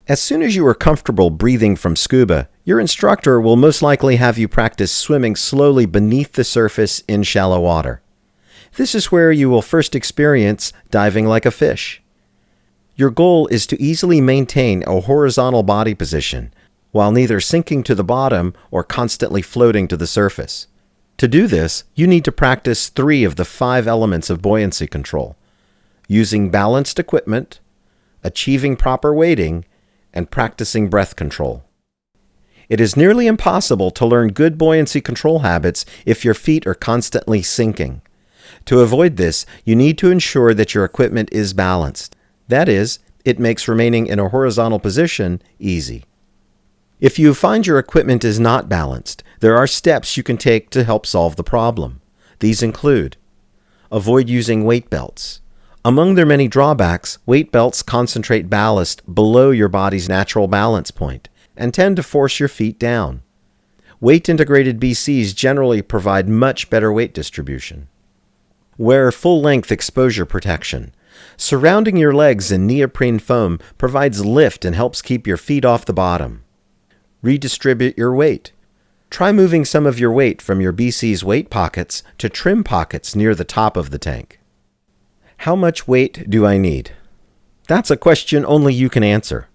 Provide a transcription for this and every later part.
As soon as you are comfortable breathing from scuba, your instructor will most likely have you practice swimming slowly beneath the surface in shallow water. This is where you will first experience diving like a fish. Your goal is to easily maintain a horizontal body position, while neither sinking to the bottom or constantly floating to the surface. To do this, you need to practice 3 of the 5 elements of buoyancy control: using balanced equipment, achieving proper weighting, and practicing breath control. It is nearly impossible to learn good buoyancy control habits if your feet are constantly sinking. To avoid this, you need to ensure that your equipment is balanced. That is, it makes remaining in a horizontal position easy. If you find your equipment is not balanced, there are steps you can take to help solve the problem. These include: avoid using weight belts. Among their many drawbacks, weight belts concentrate ballast below your body's natural balance point and tend to force your feet down. Weight-integrated BCs generally provide much better weight distribution. Wear full-length exposure protection. Surrounding your legs in neoprene foam provides lift and helps keep your feet off the bottom. Redistribute your weight. Try moving some of your weight from your BC's weight pockets to trim pockets near the top of the tank. How much weight do I need? That's a question only you can answer,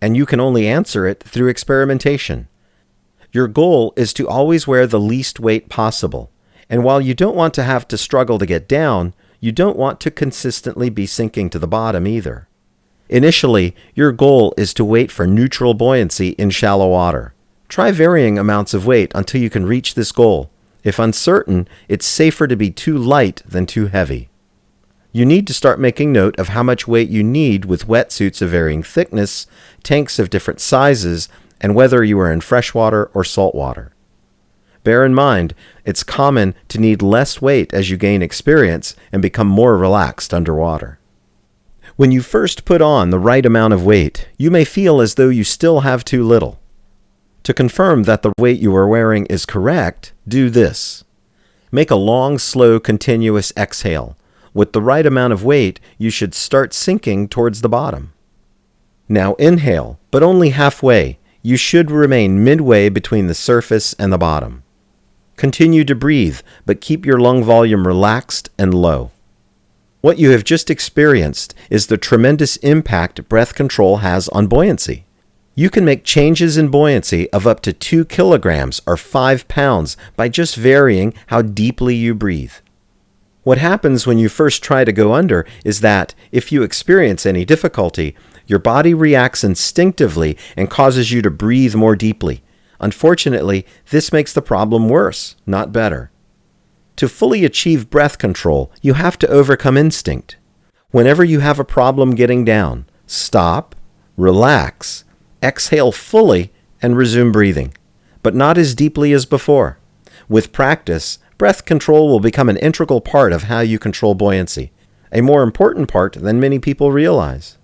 and you can only answer it through experimentation. Your goal is to always wear the least weight possible, and while you don't want to have to struggle to get down, you don't want to consistently be sinking to the bottom either. Initially, your goal is to wait for neutral buoyancy in shallow water. Try varying amounts of weight until you can reach this goal. If uncertain, it's safer to be too light than too heavy. You need to start making note of how much weight you need with wetsuits of varying thickness, tanks of different sizes, and whether you are in freshwater or saltwater. Bear in mind, it's common to need less weight as you gain experience and become more relaxed underwater. When you first put on the right amount of weight, you may feel as though you still have too little. To confirm that the weight you are wearing is correct, do this. Make a long, slow, continuous exhale. With the right amount of weight, you should start sinking towards the bottom. Now inhale, but only halfway. You should remain midway between the surface and the bottom. Continue to breathe, but keep your lung volume relaxed and low. What you have just experienced is the tremendous impact breath control has on buoyancy. You can make changes in buoyancy of up to 2 kilograms or 5 pounds by just varying how deeply you breathe. What happens when you first try to go under is that, if you experience any difficulty, your body reacts instinctively and causes you to breathe more deeply. Unfortunately, this makes the problem worse, not better. To fully achieve breath control, you have to overcome instinct. Whenever you have a problem getting down, stop, relax, exhale fully, and resume breathing, but not as deeply as before. With practice, breath control will become an integral part of how you control buoyancy, a more important part than many people realize.